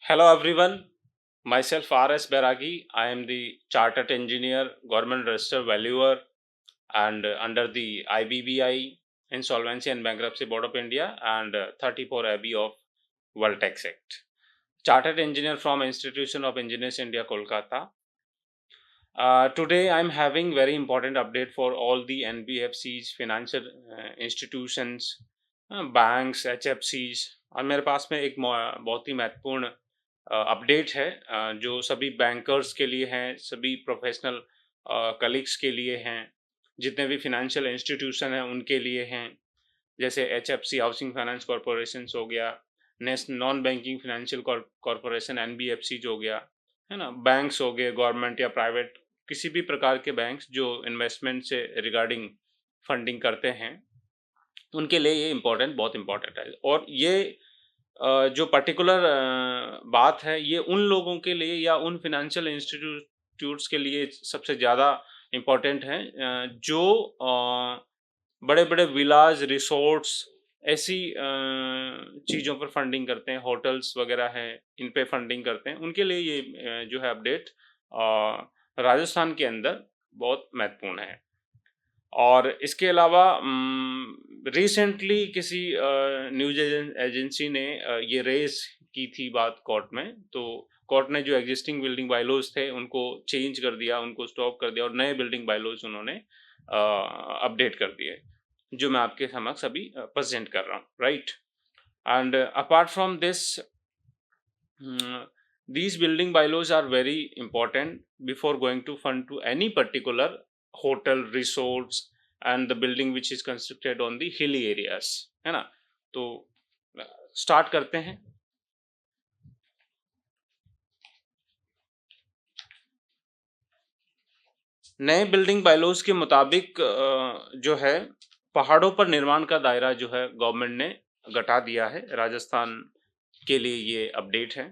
Hello everyone, myself R.S. Beragi. I am the Chartered Engineer, Government Register Valuer and under the IBBI, Insolvency and Bankruptcy Board of India and 34 AB of World Tax Act. Chartered Engineer from Institution of Engineers India, Kolkata. Today I am having very important update for all the NBFCs, financial institutions, banks, HFCs और मेरे पास में एक बहुत ही महत्वपूर्ण update है जो सभी bankers के लिए हैं, सभी प्रोफेशनल कलीग्स के लिए हैं, जितने भी फाइनेंशियल इंस्टीट्यूशन हैं उनके लिए हैं, जैसे एचएफसी हाउसिंग फाइनेंस कॉरपोरेशन हो गया, national non banking financial corporation NBFC हो गया, है ना, बैंक्स हो गए गवर्नमेंट या प्राइवेट, किसी भी प्रकार के बैंक्स जो इन्वेस्टमेंट से रिगार्डिंग फंडिंग करते हैं उनके लिए ये इम्पोर्टेंट, बहुत इम्पोर्टेंट है। और ये जो पर्टिकुलर बात है ये उन लोगों के लिए या उन फाइनेंशियल इंस्टीट्यूट्स के लिए सबसे ज़्यादा इम्पोर्टेंट है जो बड़े बड़े विलाज, रिसोर्ट्स, ऐसी चीज़ों पर फंडिंग करते हैं, होटल्स वगैरह हैं, इन पे फंडिंग करते हैं, उनके लिए ये जो है अपडेट राजस्थान के अंदर बहुत महत्वपूर्ण है। और इसके अलावा रिसेंटली किसी न्यूज़ एजेंसी ने ये रेज़ की थी बात कोर्ट में, तो कोर्ट ने जो एग्जिस्टिंग बिल्डिंग बायलॉज थे उनको चेंज कर दिया, उनको स्टॉप कर दिया और नए बिल्डिंग बायलॉज उन्होंने अपडेट कर दिए, जो मैं आपके समक्ष अभी प्रेजेंट कर रहा हूँ, right. And apart from this, these building bylaws are very important before going to fund to any particular hotel, resorts and the building which is constructed on the hilly areas, है ना। तो start करते हैं। नए building bylaws के मुताबिक जो है पहाड़ों पर निर्माण का दायरा जो है गवर्नमेंट ने घटा दिया है। राजस्थान के लिए ये अपडेट है।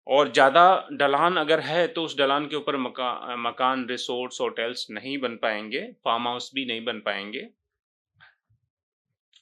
और ज़्यादा ढलान अगर है तो उस ढलान के ऊपर मकान, रिसोर्ट्स, होटल्स नहीं बन पाएंगे, फार्म हाउस भी नहीं बन पाएंगे।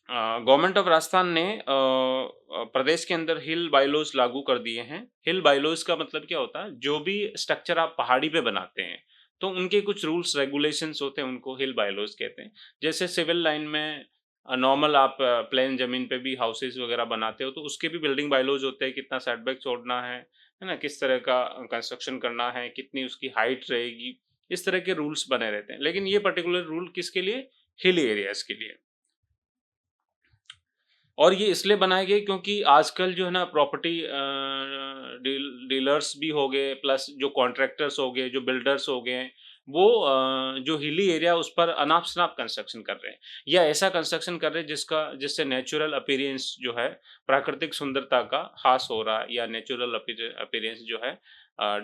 गवर्नमेंट ऑफ राजस्थान ने प्रदेश के अंदर हिल बायलॉज लागू कर दिए हैं। हिल बायलॉज का मतलब क्या होता है, जो भी स्ट्रक्चर आप पहाड़ी पे बनाते हैं तो उनके कुछ रूल्स रेगुलेशंस होते हैं, उनको हिल बायलॉज कहते हैं। जैसे सिविल लाइन में नॉर्मल आप प्लेन जमीन पे भी हाउसेज वगैरह बनाते हो तो उसके भी बिल्डिंग बायलॉज होते हैं, कितना सेटबैक छोड़ना है ना, किस तरह का कंस्ट्रक्शन करना है, कितनी उसकी हाइट रहेगी, इस तरह के रूल्स बने रहते हैं। लेकिन ये पर्टिकुलर रूल किसके लिए, हिल एरियाज के लिए। और ये इसलिए बनाए गए क्योंकि आजकल जो है ना प्रॉपर्टी डीलर्स भी हो गए, प्लस जो कॉन्ट्रैक्टर्स हो गए, जो बिल्डर्स हो गए, वो जो हिली एरिया उस पर अनाप शनाप कंस्ट्रक्शन कर रहे हैं या ऐसा कंस्ट्रक्शन कर रहे हैं जिससे नेचुरल अपीयरेंस जो है, प्राकृतिक सुंदरता का ह्रास हो रहा है या नेचुरल अपीयरेंस जो है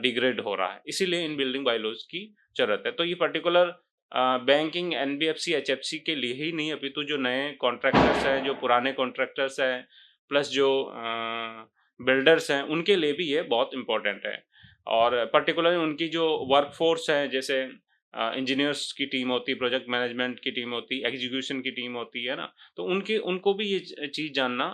डिग्रेड हो रहा है। इसीलिए इन बिल्डिंग बायलॉज की जरूरत है। तो ये पर्टिकुलर बैंकिंग, एनबीएफसी, एचएफसी के लिए ही नहीं, अपितु जो नए कॉन्ट्रैक्टर्स हैं, जो पुराने कॉन्ट्रैक्टर्स हैं, प्लस जो बिल्डर्स हैं, उनके लिए भी ये बहुत इम्पोर्टेंट है। और पर्टिकुलरली उनकी जो वर्कफोर्स है, जैसे इंजीनियर्स की टीम होती है, प्रोजेक्ट मैनेजमेंट की टीम होती है, एग्जीक्यूशन की टीम होती है ना, तो उनको भी ये चीज़ जानना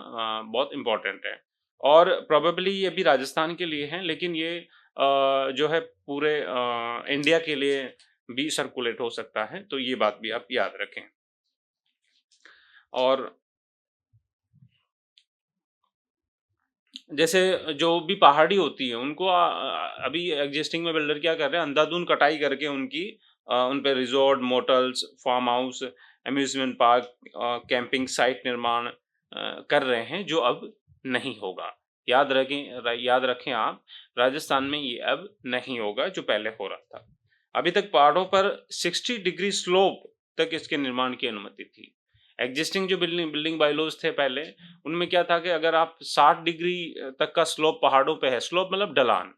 बहुत इम्पोर्टेंट है। और प्रोबेबली ये भी राजस्थान के लिए हैं, लेकिन ये जो है पूरे इंडिया के लिए भी सर्कुलेट हो सकता है, तो ये बात भी आप याद रखें। और जैसे जो भी पहाड़ी होती है उनको अभी एग्जिस्टिंग में बिल्डर क्या कर रहे हैं, अंधाधुंध कटाई करके उनकी उन पे resort, motels, farm house, amusement park, camping site निर्माण कर रहे हैं, जो अब नहीं होगा। याद रखें आप, राजस्थान में ये अब नहीं होगा जो पहले हो रहा था। अभी तक पहाड़ों पर 60 डिग्री स्लोप तक इसके निर्माण की अनुमति थी। एग्जिस्टिंग जो बिल्डिंग बायलॉज थे पहले, उनमें क्या था कि अगर आप 60 डिग्री तक का स्लोप पहाड़ों पे है, स्लोप मतलब ढलान,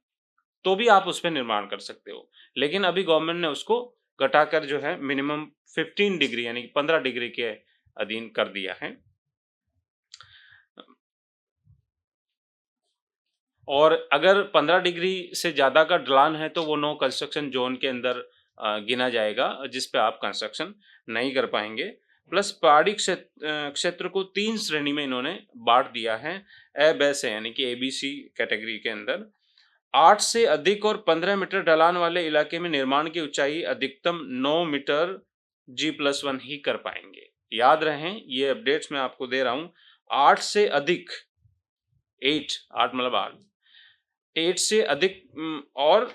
तो भी आप उस पे निर्माण कर सकते हो। लेकिन अभी गवर्नमेंट ने उसको घटाकर जो है मिनिमम 15 डिग्री यानी कि 15 डिग्री के अधीन कर दिया है। और अगर 15 डिग्री से ज़्यादा का ढलान है तो वो नो कंस्ट्रक्शन जोन के अंदर गिना जाएगा, जिस पे आप कंस्ट्रक्शन नहीं कर पाएंगे। प्लस पहाड़ी क्षेत्र को 3 श्रेणी में इन्होंने बाँट दिया है, ए, बी, सी यानी कि एबीसी कैटेगरी के अंदर। 8 से अधिक और 15 मीटर ढलान वाले इलाके में निर्माण की ऊँचाई अधिकतम 9 मीटर G+1 ही कर पाएँगे। याद रहें, ये अपडेट्स मैं आपको दे रहा हूँ, 8 से अधिक 8 मतलब 8 से अधिक और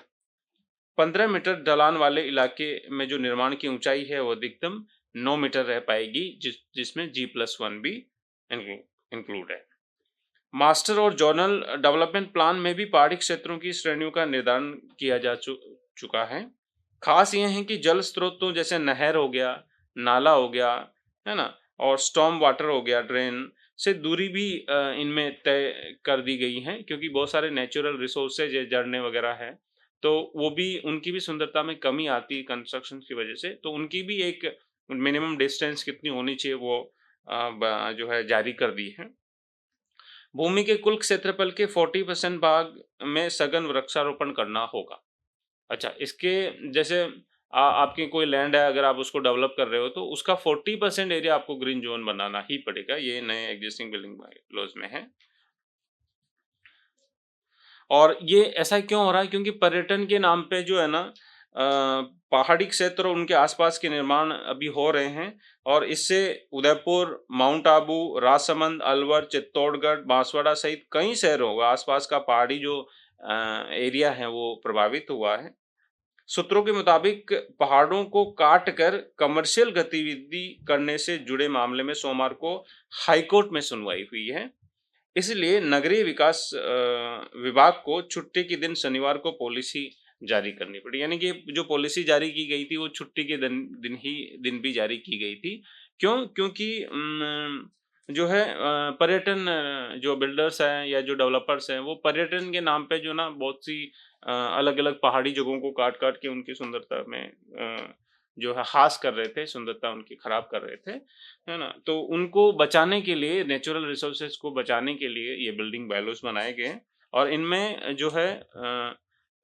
15 मीटर ढलान वाले इलाके में जो निर्माण की ऊंचाई है वो अधिकतम 9 मीटर रह पाएगी, जिसमें G+1 भी इंक्लूड है। मास्टर और जोनल डेवलपमेंट प्लान में भी पहाड़ी क्षेत्रों की श्रेणियों का निर्धारण किया जा चुका है। खास ये है कि जल स्रोतों जैसे नहर हो गया, नाला हो गया, है ना, और स्टॉर्म वाटर हो गया, ड्रेन से दूरी भी इनमें तय कर दी गई है, क्योंकि बहुत सारे नेचुरल रिसोर्सेज है, झरने वगैरह है, तो वो भी उनकी भी सुंदरता में कमी आती है कंस्ट्रक्शन की वजह से, तो उनकी भी एक मिनिमम डिस्टेंस कितनी होनी चाहिए वो जो है जारी कर दी है। भूमि के कुल क्षेत्रफल के 40% भाग में सघन वृक्षारोपण करना होगा। अच्छा, इसके जैसे आपकी कोई लैंड है, अगर आप उसको डेवलप कर रहे हो तो उसका 40% एरिया आपको ग्रीन जोन बनाना ही पड़ेगा। ये नए एग्जिस्टिंग बिल्डिंग लॉज में है। और ये ऐसा क्यों हो रहा है? क्योंकि पर्यटन के नाम पे जो है ना, पहाड़ी क्षेत्र और उनके आसपास के निर्माण अभी हो रहे हैं, और इससे उदयपुर, माउंट आबू, राजसमंद, अलवर, चित्तौड़गढ़, बांसवाड़ा सहित कई शहरों का आसपास का पहाड़ी जो एरिया है वो प्रभावित हुआ है। सूत्रों के मुताबिक पहाड़ों को काट कर कमर्शियल गतिविधि करने से जुड़े मामले में सोमवार को हाईकोर्ट में सुनवाई हुई है। इसलिए नगरीय विकास विभाग को छुट्टी के दिन शनिवार को पॉलिसी जारी करनी पड़ी। यानी कि जो पॉलिसी जारी की गई थी वो छुट्टी के दिन भी जारी की गई थी। क्यों? क्योंकि जो है पर्यटन जो बिल्डर्स हैं या जो डेवलपर्स हैं वो पर्यटन के नाम पे जो ना बहुत सी अलग-अलग पहाड़ी जगहों को काट-काट के उनकी सुंदरता में जो है ह्रास कर रहे थे, सुंदरता उनकी खराब कर रहे थे, है ना? तो उनको बचाने के लिए, नेचुरल रिसोर्सेज को बचाने के लिए ये बिल्डिंग बायलॉज बनाए गए हैं, और इनमें जो है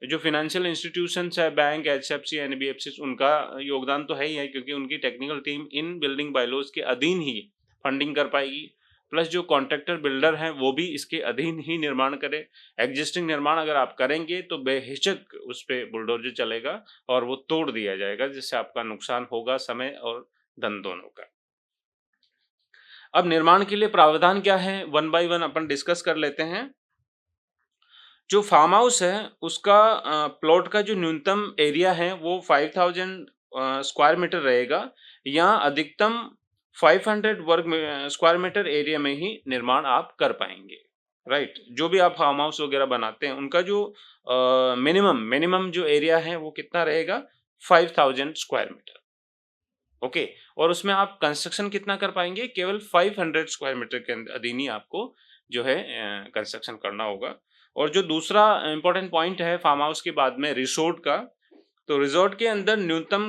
जो फाइनेंशियल इंस्टीट्यूशंस है, बैंक, एचएफसी, एनबीएफसी, उनका योगदान तो है ही है, क्योंकि उनकी टेक्निकल टीम इन बिल्डिंग बायलॉज के अधीन ही फंडिंग कर पाएगी। प्लस जो कॉन्ट्रैक्टर बिल्डर हैं वो भी इसके अधीन ही निर्माण करें। एग्जिस्टिंग निर्माण अगर आप करेंगे तो बेहिचक उस पे बुलडोजर चलेगा और वो तोड़ दिया जाएगा, जिससे आपका नुकसान होगा, समय और धन दोनों का। अब निर्माण के लिए प्रावधान क्या है, one by one upon discuss कर लेते हैं। जो फार्म हाउस है उसका प्लॉट का जो न्यूनतम एरिया है वो 5000 स्क्वायर मीटर रहेगा, या अधिकतम 500 स्क्वायर मीटर एरिया में ही निर्माण आप कर पाएंगे। राइट, जो भी आप फार्म हाउस वगैरह बनाते हैं उनका जो मिनिमम जो एरिया है वो कितना रहेगा, 5000 स्क्वायर मीटर। ओके, और उसमें आप कंस्ट्रक्शन कितना कर पाएंगे, केवल 500 स्क्वायर मीटर के अधीन ही आपको जो है कंस्ट्रक्शन करना होगा। और जो दूसरा इंपॉर्टेंट पॉइंट है फार्म हाउस के बाद में रिसोर्ट का, तो रिसोर्ट के अंदर न्यूनतम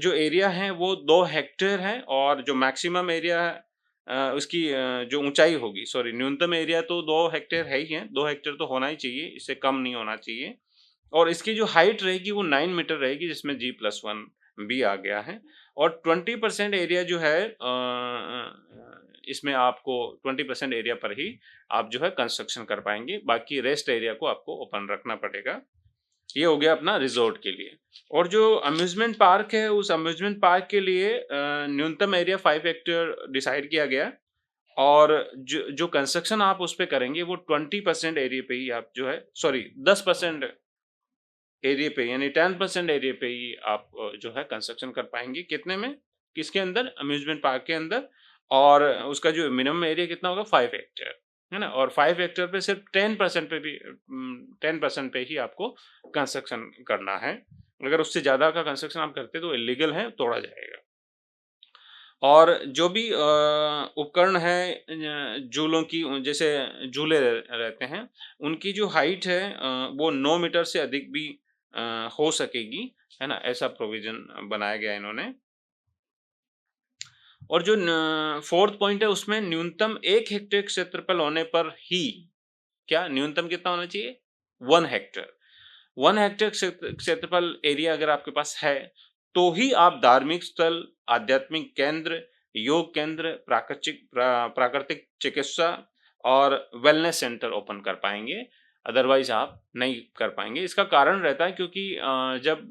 जो एरिया है वो 2 हेक्टेयर है, और जो मैक्सिमम एरिया है उसकी जो ऊंचाई होगी, सॉरी, न्यूनतम एरिया तो 2 हेक्टेयर है ही है, 2 हेक्टेयर तो होना ही चाहिए, इससे कम नहीं होना चाहिए। और इसकी जो हाइट रहेगी वो 9 मीटर रहेगी, जिसमें G+1 भी आ गया है। और 20% एरिया जो है इसमें आपको 20% एरिया पर ही आप जो है कंस्ट्रक्शन कर पाएंगे, बाकी रेस्ट एरिया को आपको ओपन रखना पड़ेगा। ये हो गया अपना रिजॉर्ट के लिए। और जो अम्यूजमेंट पार्क है, उस अम्यूजमेंट पार्क के लिए न्यूनतम एरिया 5 हेक्टेयर डिसाइड किया गया, और जो जो कंस्ट्रक्शन आप उस पे करेंगे वो 20% एरिया पे ही आप जो है, सॉरी, 10% एरिया पे, यानी 10% एरिया पे ही आप जो है कंस्ट्रक्शन कर पाएंगे। कितने में? किसके अंदर? अम्यूजमेंट पार्क के अंदर। और उसका जो मिनिमम एरिया कितना होगा, 5 हेक्टेयर, है ना? और 5 हेक्टेयर पे सिर्फ 10% पे भी 10% पे ही आपको कंस्ट्रक्शन करना है। अगर उससे ज़्यादा का कंस्ट्रक्शन आप करते तो इलीगल है, तोड़ा जाएगा। और जो भी उपकरण है झूलों की, जैसे झूले रहते हैं, उनकी जो हाइट है वो 9 मीटर से अधिक भी हो सकेगी, है ना? ऐसा प्रोविज़न बनाया गया है इन्होंने। और जो न 4th पॉइंट है उसमें न्यूनतम 1 हेक्टेयर क्षेत्रफल होने पर ही, क्या न्यूनतम कितना होना चाहिए? 1 हेक्टेयर। 1 हेक्टेयर क्षेत्रफल एरिया अगर आपके पास है, तो ही आप धार्मिक स्थल, आध्यात्मिक केंद्र योग केंद्र, प्राकृतिक चिकित्सा और वेलनेस सेंटर ओपन कर पाएँगे, अदरवाइज़ आप नहीं कर पाएँगे। इसका कारण रहता है क्योंकि जब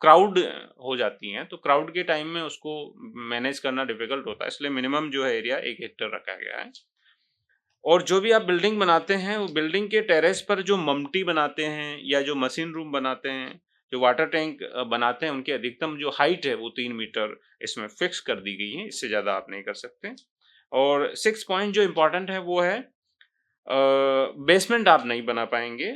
क्राउड हो जाती हैं, तो क्राउड के टाइम में उसको मैनेज करना डिफ़िकल्ट होता है, इसलिए मिनिमम जो है एरिया 1 हेक्टेयर रखा गया है। और जो भी आप बिल्डिंग बनाते हैं, वो बिल्डिंग के टेरेस पर जो मम्टी बनाते हैं या जो मशीन रूम बनाते हैं, जो वाटर टैंक बनाते हैं, उनकी अधिकतम जो हाइट है वो 3 मीटर इसमें फिक्स कर दी गई है, इससे ज़्यादा आप नहीं कर सकते। और 6 पॉइंट जो इम्पोर्टेंट है वो है बेसमेंट आप नहीं बना पाएँगे।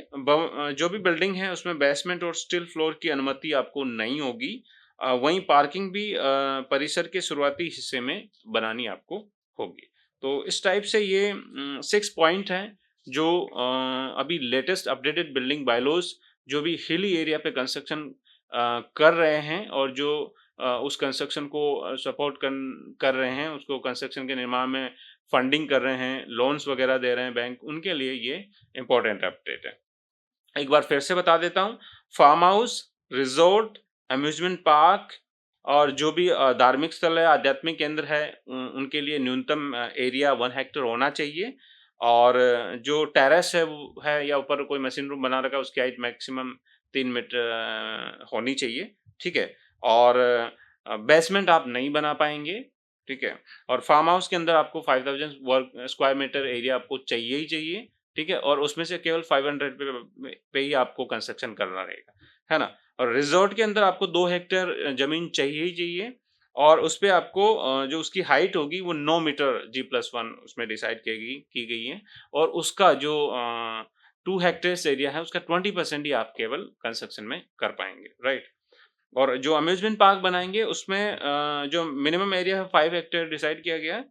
जो भी बिल्डिंग है उसमें बेसमेंट और स्टिल फ्लोर की अनुमति आपको नहीं होगी। वहीं पार्किंग भी परिसर के शुरुआती हिस्से में बनानी आपको होगी। तो इस टाइप से ये 6 पॉइंट हैं जो अभी लेटेस्ट अपडेटेड बिल्डिंग बायलॉज़ जो भी हिली एरिया पे कंस्ट्रक्शन कर रहे हैं और जो उस कंस्ट्रक्शन को सपोर्ट कर रहे हैं, उसको कंस्ट्रक्शन के निर्माण में फंडिंग कर रहे हैं, लोन्स वगैरह दे रहे हैं बैंक, उनके लिए ये इम्पोर्टेंट अपडेट है। एक बार फिर से बता देता हूँ, farm house, resort, amusement park और जो भी धार्मिक स्थल है, आध्यात्मिक केंद्र है, उनके लिए न्यूनतम एरिया 1 हेक्टेयर होना चाहिए और जो टेरेस है वो है या ऊपर कोई मशीन रूम बना रखा है, उसकी हाइट मैक्सिमम 3 मीटर होनी चाहिए, ठीक है? और बेसमेंट आप नहीं बना पाएँगे, ठीक है? और फार्म हाउस के अंदर आपको 5000 वर्ग स्क्वायर मीटर एरिया आपको चाहिए ही चाहिए, ठीक है? और उसमें से केवल 500 पे ही आपको कंस्ट्रक्शन करना रहेगा, है ना? और रिज़ॉर्ट के अंदर आपको 2 हेक्टेयर ज़मीन चाहिए ही चाहिए और उसपे आपको जो उसकी हाइट होगी वो 9 मीटर G+1 उसमें डिसाइड की गई है और उसका जो 2 हेक्टेयर्स एरिया है उसका 20% ही आप केवल कंस्ट्रक्शन में कर पाएँगे, राइट? और जो अम्यूज़मेंट पार्क बनाएँगे उसमें जो मिनिमम एरिया है 5 हेक्टेयर डिसाइड किया गया है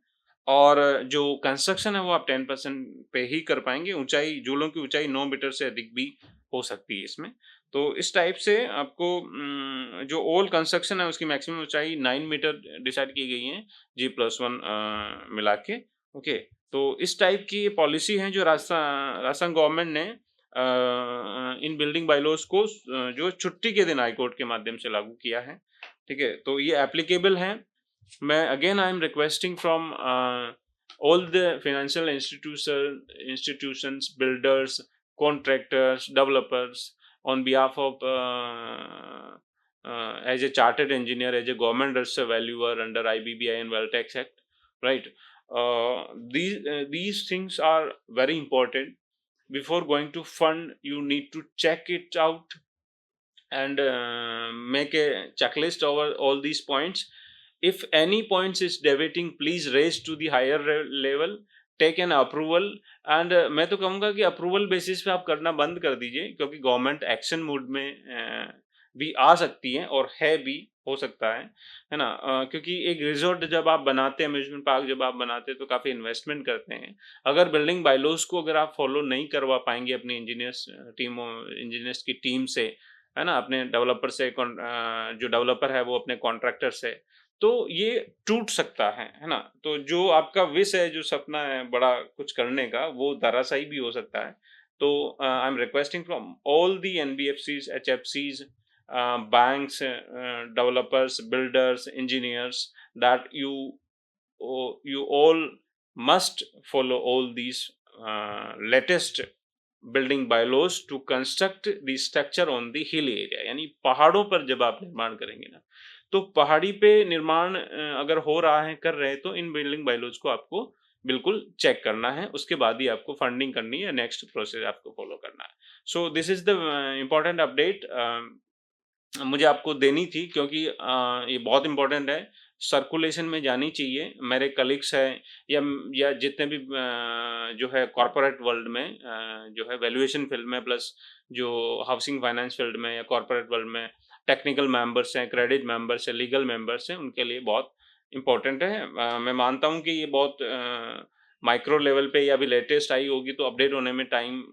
और जो कंस्ट्रक्शन है वो आप 10% पे ही कर पाएँगे। ऊँचाई झूलों की ऊँचाई 9 मीटर से अधिक भी हो सकती है इसमें। तो इस टाइप से आपको जो ओल्ड कंस्ट्रक्शन है उसकी मैक्सिमम ऊँचाई 9 मीटर डिसाइड की गई है G+1 मिला के, ओके। तो इस टाइप की पॉलिसी है जो राजस्थान गवर्नमेंट ने इन बिल्डिंग बायलॉज़ को जो छुट्टी के दिन हाई कोर्ट के माध्यम से लागू किया है, ठीक है? तो ये एप्लीकेबल है। मैं again I am requesting from all the financial institutions, builders, contractors, developers on behalf of as a chartered engineer, as a government register valuer under IBBI and Wealth Tax Act, right? These things are very important. Before going to fund, you need to check it out and make a checklist over all these points. If any points is deviating, please raise to the higher level, take an approval and मैं तो कहूँगा कि approval basis पे आप करना बंद कर दीजिए क्योंकि गवर्नमेंट एक्शन मोड में भी आ सकती है और है भी हो सकता है ना? क्योंकि एक रिज़ॉर्ट जब आप बनाते हैं, अम्यूज़मेंट पार्क जब आप बनाते हैं तो काफ़ी इन्वेस्टमेंट करते हैं। अगर बिल्डिंग बायलॉज़ को अगर आप फॉलो नहीं करवा पाएँगे अपनी इंजीनियर्स की टीम से, है ना? अपने डेवलपर से जो डेवलपर है वो अपने कॉन्ट्रैक्टर से, तो ये टूट सकता है ना? तो जो आपका विश है, जो सपना है बड़ा कुछ करने का, वो धराशायी भी हो सकता है। तो I am requesting from all the NBFCs, एचएफसीज़, banks, developers, builders, engineers that you all must follow all these latest building bylaws to construct the structure on the hill area, यानी पहाड़ों पर जब आप निर्माण करेंगे ना, तो पहाड़ी पे निर्माण अगर हो रहा है, कर रहे हैं, तो इन बिल्डिंग बायलॉज को आपको बिल्कुल चेक करना है, उसके बाद ही आपको फंडिंग करनी है, नेक्स्ट प्रोसेस आपको फॉलो करना है। So this is the important update मुझे आपको देनी थी क्योंकि ये बहुत इम्पोर्टेंट है, सर्कुलेशन में जानी चाहिए। मेरे कलीग्स हैं या जितने भी जो है कॉर्पोरेट वर्ल्ड में जो है वैल्यूएशन फील्ड में प्लस जो हाउसिंग फाइनेंस फील्ड में या कॉर्पोरेट वर्ल्ड में टेक्निकल मेंबर्स हैं, क्रेडिट मेंबर्स हैं, लीगल मेंबर्स हैं, उनके लिए बहुत इम्पोर्टेंट है। मैं मानता हूँ कि ये बहुत माइक्रो लेवल पे या अभी लेटेस्ट आई होगी तो अपडेट होने में टाइम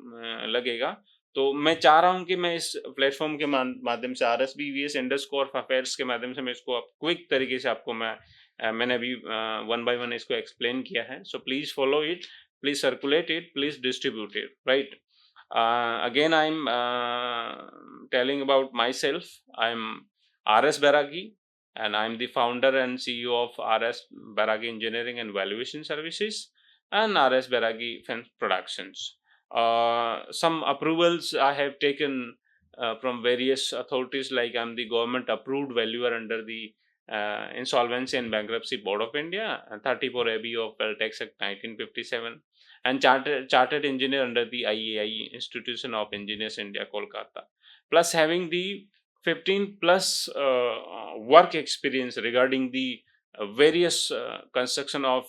लगेगा। तो मैं चाह रहा हूँ कि मैं इस प्लेटफ़ॉर्म के माध्यम से RSBVS इंडस कोर अफेयर्स के माध्यम से मैं इसको क्विक तरीके से आपको मैंने अभी वन बाय वन इसको एक्सप्लेन किया है। So please follow it, please circulate it, please distribute it, right? Again I am telling about my self, I am RS Bairagi, and I'm the founder and CEO of RS Baragi Engineering and Valuation Services and RS Baragi Film Productions. Some approvals I have taken from various authorities, like I'm the government approved valuer under the Insolvency and Bankruptcy Board of India, and 34 AB of Wealth Tax Act 1957, and chartered engineer under the IAI, Institution of Engineers India, Kolkata. Plus, having the 15 plus work experience regarding the various construction of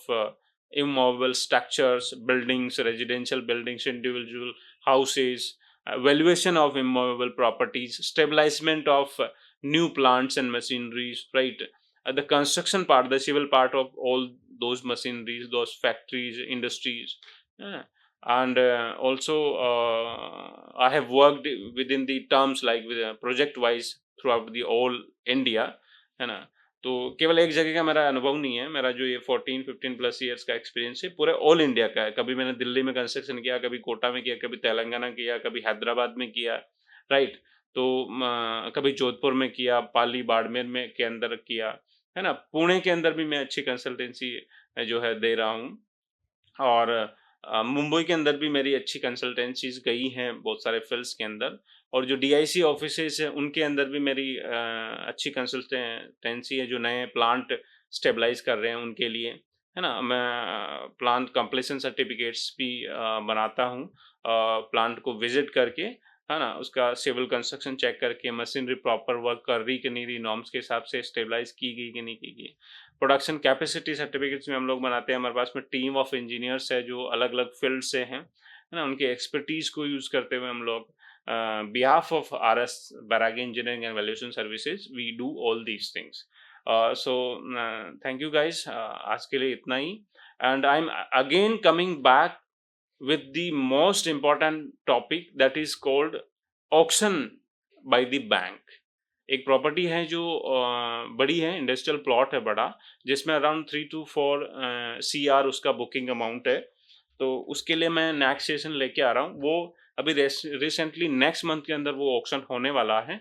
immovable structures, buildings, residential buildings, individual houses, valuation of immovable properties, stabilization of new plants and machineries, right? The construction part, the civil part of all those machineries, those factories, industries. uh, and also I have worked within the terms like with project wise throughout the all India, है ना? तो केवल एक जगह का मेरा अनुभव नहीं है, मेरा जो ये 14-15 प्लस ईयर्स का एक्सपीरियंस है पूरे ऑल इंडिया का है। कभी मैंने दिल्ली में कंस्ट्रक्शन किया, कभी कोटा में किया, कभी तेलंगाना किया, कभी हैदराबाद में किया, राइट? तो कभी जोधपुर में किया, पाली बाड़मेर में के अंदर किया, है ना? पुणे के अंदर भी मैं अच्छी कंसल्टेंसी जो है दे रहा हूँ। और मुंबई के अंदर भी मेरी अच्छी कंसल्टेंसीज गई हैं बहुत सारे फील्ड्स के अंदर, और जो डीआईसी ऑफिसेज हैं उनके अंदर भी मेरी अच्छी कंसल्टेंसी है, जो नए प्लांट स्टेबलाइज कर रहे हैं उनके लिए, है ना? मैं प्लांट कंप्लीशन सर्टिफिकेट्स भी बनाता हूँ, प्लांट को विजिट करके, है ना? उसका सिविल कंस्ट्रक्शन चेक करके मशीनरी प्रॉपर वर्क कर रही कि नहीं रही, नॉर्म्स के हिसाब से स्टेबलाइज की गई कि नहीं की गई। प्रोडक्शन कैपेसिटी सर्टिफिकेट्स में हम लोग बनाते हैं, हमारे पास में टीम ऑफ इंजीनियर्स है जो अलग अलग फील्ड से हैं, है ना? उनकी एक्सपर्टीज को यूज करते हुए हम लोग behalf of RS Baragi Engineering and Valuation Services we do all these things. So thank you guys, आज के लिए इतना ही, and I'm again coming back with the most important topic that is called auction by the bank. एक property है जो बड़ी है, industrial plot है बड़ा, जिसमें अराउंड 3 to 4 CR उसका बुकिंग अमाउंट है। तो उसके लिए मैं नेक्स्ट लेके आ रहा हूँ। वो अभी रिसेंटली नेक्स्ट मंथ के अंदर वो ऑक्शन होने वाला है।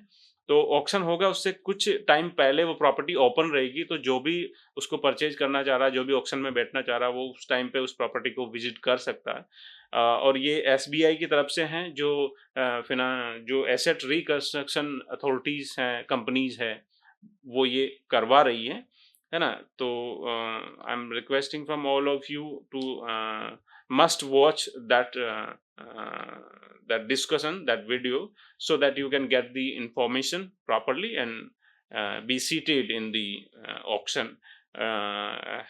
तो ऑक्शन होगा, उससे कुछ टाइम पहले वो प्रॉपर्टी ओपन रहेगी, तो जो भी उसको परचेज करना चाह रहा है, जो भी ऑक्शन में बैठना चाह रहा है, वो उस टाइम पे उस प्रॉपर्टी को विजिट कर सकता है। और ये SBI की तरफ से हैं, जो एसेट रिकंस्ट्रक्शन अथॉरिटीज हैं, कंपनीज है, वो ये करवा रही है ना? तो I am requesting from all of you to must watch that discussion, that video, so that you can get the information properly and be seated in the auction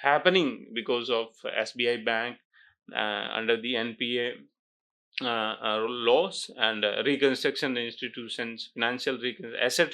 happening because of SBI Bank under the NPA laws and reconstruction institutions, asset